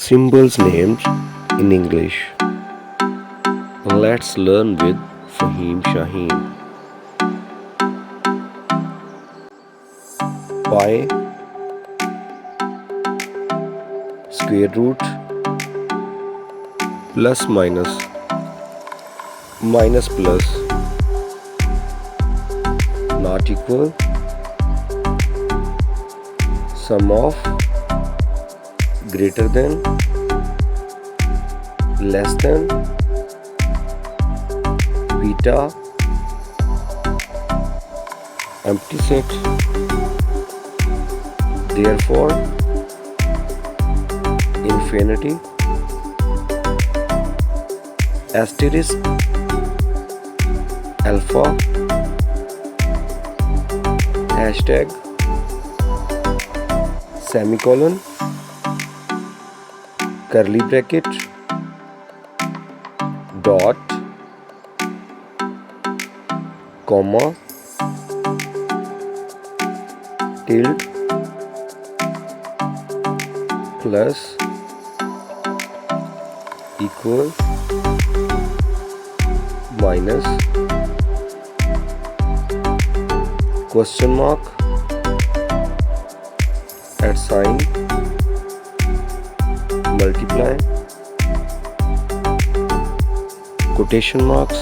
Symbols named in English. Let's learn with FaheemShaheen. Pi, square root, plus minus, minus plus, not equal, sum of, greater than, less than, beta, empty set, therefore, infinity, asterisk, alpha, hashtag, semicolon, curly bracket, dot, comma, tilde, plus, equal, minus, question mark, at sign, multiply, quotation marks,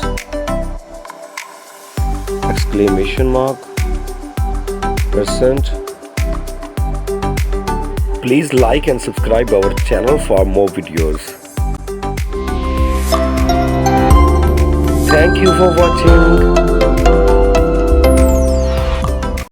exclamation mark, percent. Please like and subscribe our channel for more videos. Thank you for watching.